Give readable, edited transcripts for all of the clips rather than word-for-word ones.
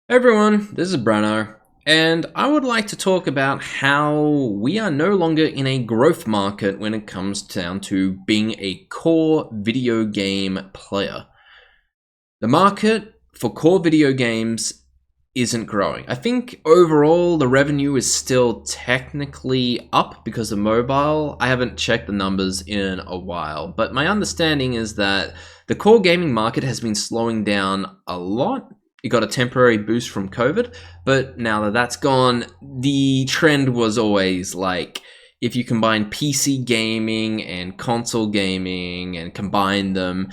Hey everyone, this is Brano, and I would like to talk about how we are no longer in a growth market when it comes down to being a core video game player. The market for core video games isn't growing. I think overall the revenue is still technically up because of mobile. I haven't checked the numbers in a while, but my understanding is that the core gaming market has been slowing down a lot. It got a temporary boost from COVID, but now that that's gone, the trend was always like if you combine PC gaming and console gaming and combine them,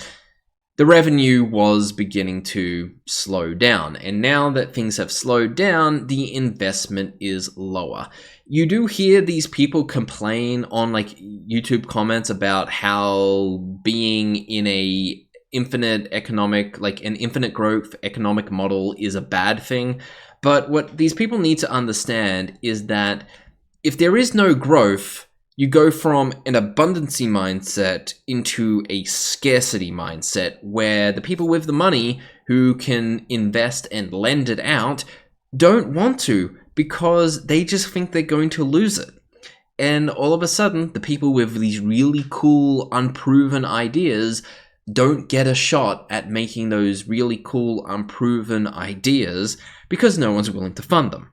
the revenue was beginning to slow down. And now that things have slowed down, the investment is lower. You do hear these people complain on like YouTube comments about how being in a infinite economic, like an infinite growth economic model is a bad thing. But what these people need to understand is that if there is no growth, you go from an abundancy mindset into a scarcity mindset where the people with the money who can invest and lend it out don't want to because they just think they're going to lose it. And all of a sudden, the people with these really cool, unproven ideas don't get a shot at making those really cool, unproven ideas because no one's willing to fund them.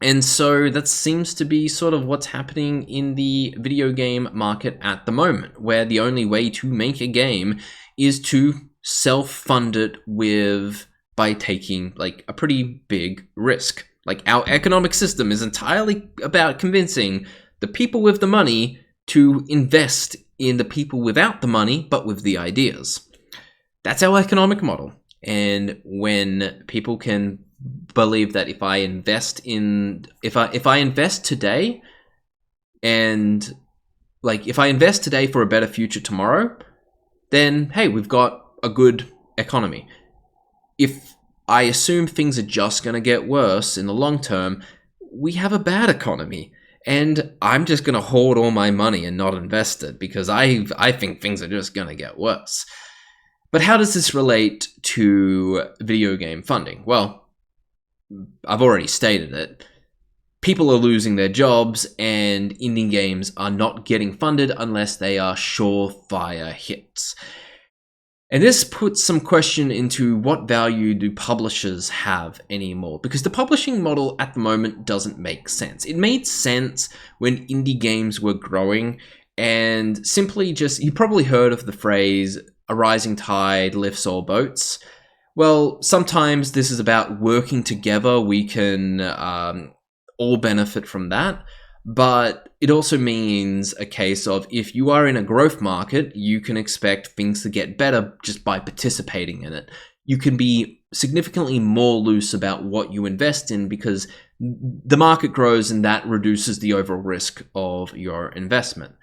And so that seems to be sort of what's happening in the video game market at the moment, where the only way to make a game is to self-fund it by taking like a pretty big risk. Like our economic system is entirely about convincing the people with the money to invest in the people without the money, but with the ideas. That's our economic model. And when people can believe that if I invest today and like if I invest today for a better future tomorrow, then hey, we've got a good economy. If I assume things are just going to get worse in the long term, we have a bad economy. And I'm just going to hoard all my money and not invest it because I think things are just going to get worse. But how does this relate to video game funding? Well, I've already stated it. People are losing their jobs and indie games are not getting funded unless they are surefire hits. And this puts some question into what value do publishers have anymore? Because the publishing model at the moment doesn't make sense. It made sense when indie games were growing and simply just, you probably heard of the phrase, a rising tide lifts all boats. Well, sometimes this is about working together. We can all benefit from that. But it also means a case of if you are in a growth market, you can expect things to get better just by participating in it. You can be significantly more loose about what you invest in because the market grows and that reduces the overall risk of your investment.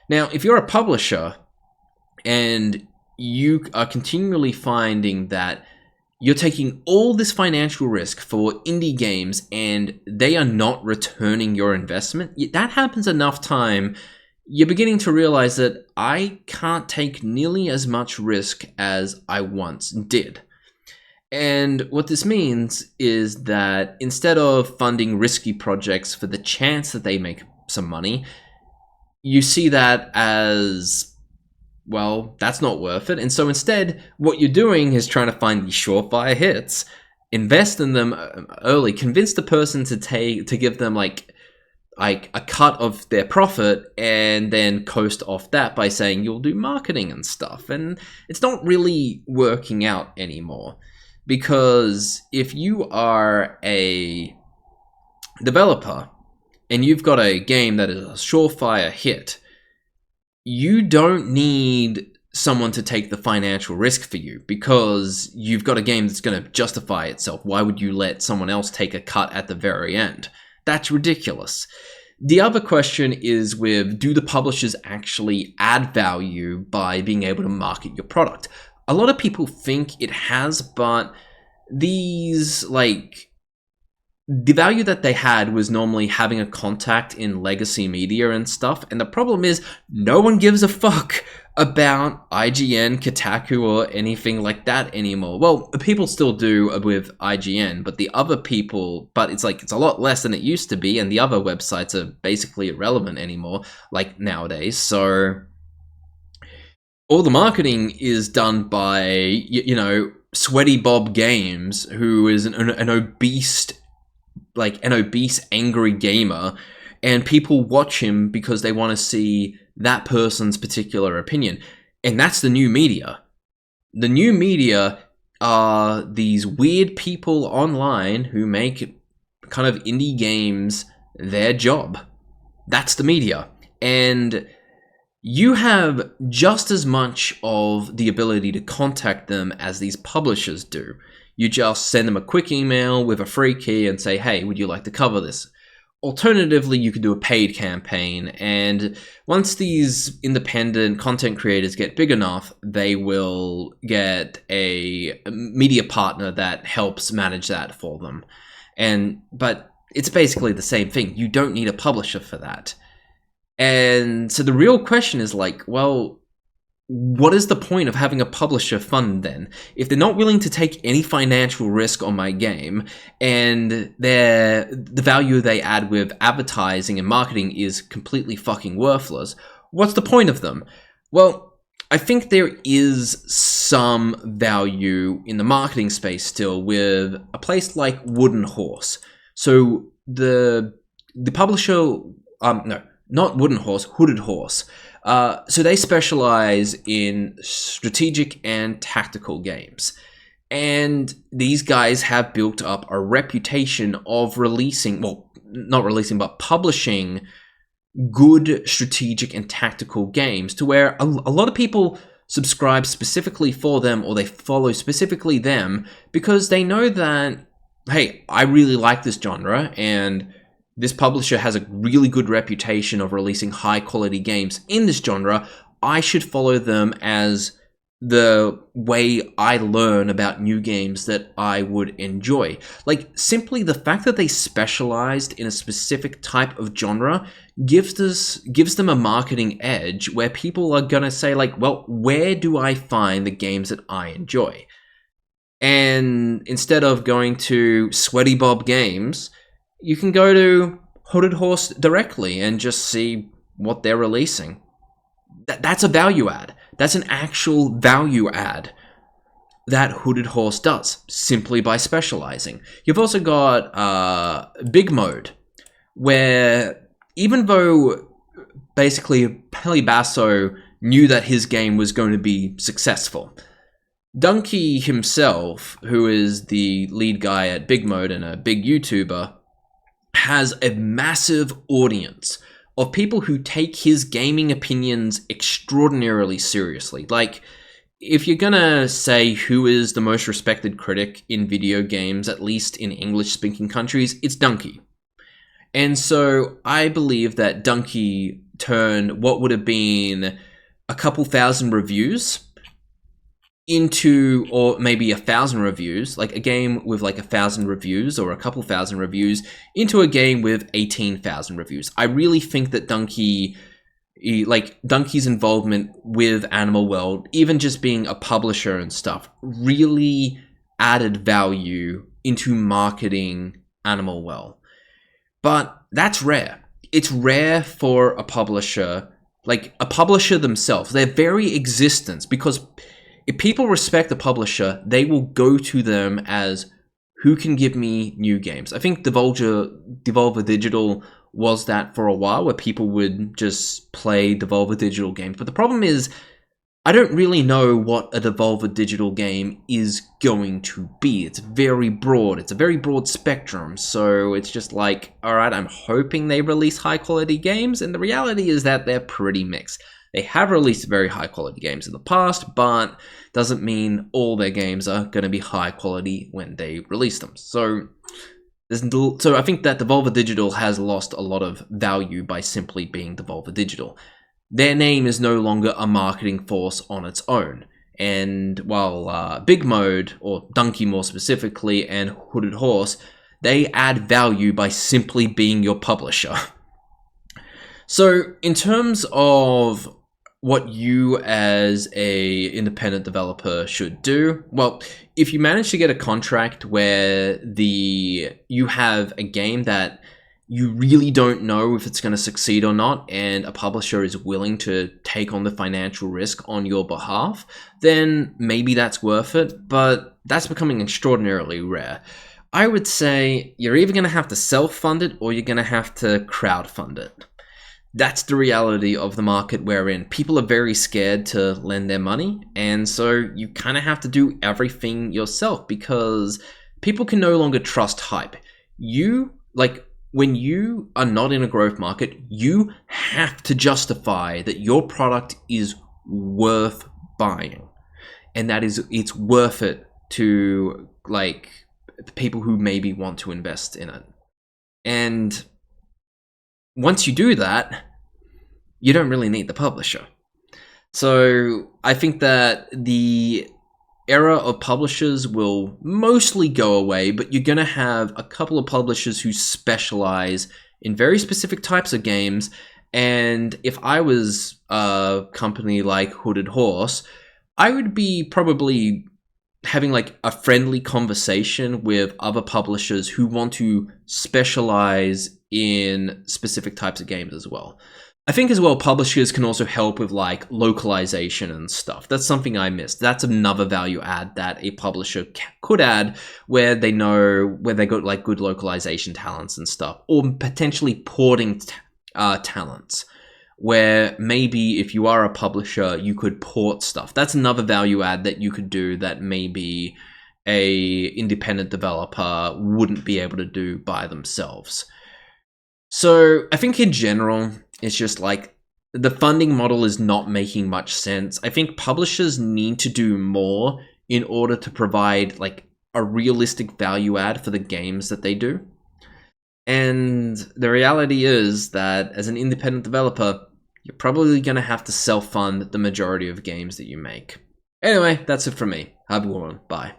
Now, if you're a publisher and you are continually finding that you're taking all this financial risk for indie games and they are not returning your investment, that happens enough time, you're beginning to realize that I can't take nearly as much risk as I once did. And what this means is that instead of funding risky projects for the chance that they make some money, you see that as, well, that's not worth it. And so instead, what you're doing is trying to find these surefire hits, invest in them early, convince the person to give them like a cut of their profit, and then coast off that by saying you'll do marketing and stuff. And it's not really working out anymore. Because if you are a developer and you've got a game that is a surefire hit, you don't need someone to take the financial risk for you because you've got a game that's going to justify itself. Why would you let someone else take a cut at the very end? That's ridiculous. The other question is with, do the publishers actually add value by being able to market your product? A lot of people think it has, but these the value that they had was normally having a contact in legacy media and stuff. And the problem is no one gives a fuck about IGN, Kotaku, or anything like that anymore. Well, people still do with IGN, but it's a lot less than it used to be, and the other websites are basically irrelevant anymore, like nowadays. So all the marketing is done by, Sweaty Bob Games, who is an obese, angry gamer, and people watch him because they want to see that person's particular opinion. And that's the new media. The new media are these weird people online who make kind of indie games their job. That's the media. And you have just as much of the ability to contact them as these publishers do. You just send them a quick email with a free key and say, hey, would you like to cover this? Alternatively, you could do a paid campaign, and once these independent content creators get big enough, they will get a media partner that helps manage that for them. But it's basically the same thing. You don't need a publisher for that. And so the real question is well, what is the point of having a publisher fund then? If they're not willing to take any financial risk on my game, and the value they add with advertising and marketing is completely fucking worthless, what's the point of them? Well, I think there is some value in the marketing space still with a place like Wooden Horse. So the publisher, not Wooden Horse, Hooded Horse. So they specialize in strategic and tactical games. And these guys have built up a reputation of publishing good strategic and tactical games, to where a lot of people subscribe specifically for them, or they follow specifically them, because they know that, hey, I really like this genre, and this publisher has a really good reputation of releasing high-quality games in this genre. I should follow them as the way I learn about new games that I would enjoy. Simply the fact that they specialized in a specific type of genre gives them a marketing edge, where people are gonna say, well, where do I find the games that I enjoy? And instead of going to Sweaty Bob Games, you can go to Hooded Horse directly and just see what they're releasing. That's a value add. That's an actual value add that Hooded Horse does, simply by specializing. You've also got Big Mode, where even though basically Peli Basso knew that his game was going to be successful, Dunkey himself, who is the lead guy at Big Mode and a big YouTuber, has a massive audience of people who take his gaming opinions extraordinarily seriously. If you're gonna say who is the most respected critic in video games, at least in English-speaking countries, it's Dunkey. And so I believe that Dunkey turned what would have been a couple thousand reviews into, or maybe 1,000 reviews, a game with 1,000 reviews or a couple thousand reviews, into a game with 18,000 reviews. I really think that Dunkey's involvement with Animal World, even just being a publisher and stuff, really added value into marketing Animal World. But that's rare. It's rare for a publisher, themselves, their very existence, because if people respect the publisher, they will go to them as who can give me new games. I think Devolver Digital was that for a while, where people would just play Devolver Digital games. But the problem is, I don't really know what a Devolver Digital game is going to be. It's very broad. It's a very broad spectrum. So it's just all right, I'm hoping they release high-quality games. And the reality is that they're pretty mixed. They have released very high-quality games in the past, but doesn't mean all their games are going to be high-quality when they release them. So I think that Devolver Digital has lost a lot of value by simply being Devolver Digital. Their name is no longer a marketing force on its own. And while Big Mode, or Dunkey more specifically, and Hooded Horse, they add value by simply being your publisher. So in terms of what you as a independent developer should do? Well, if you manage to get a contract where you have a game that you really don't know if it's going to succeed or not, and a publisher is willing to take on the financial risk on your behalf, then maybe that's worth it, but that's becoming extraordinarily rare. I would say you're either going to have to self-fund it or you're going to have to crowdfund it. That's the reality of the market we're in. People are very scared to lend their money, and so you kind of have to do everything yourself because people can no longer trust hype. When you are not in a growth market, you have to justify that your product is worth buying, and that it's worth it to people who maybe want to invest in it. And once you do that, you don't really need the publisher. So I think that the era of publishers will mostly go away, but you're going to have a couple of publishers who specialize in very specific types of games. And if I was a company like Hooded Horse, I would be probably having a friendly conversation with other publishers who want to specialize in specific types of games as well. I think as well, publishers can also help with localization and stuff. That's something I missed. That's another value add that a publisher could add, where they got good localization talents and stuff, or potentially porting talents, where maybe if you are a publisher, you could port stuff. That's another value add that you could do that maybe a independent developer wouldn't be able to do by themselves. So I think in general, it's just the funding model is not making much sense. I think publishers need to do more in order to provide a realistic value add for the games that they do. And the reality is that as an independent developer, you're probably going to have to self-fund the majority of games that you make. Anyway, that's it from me. Have a good one. Bye.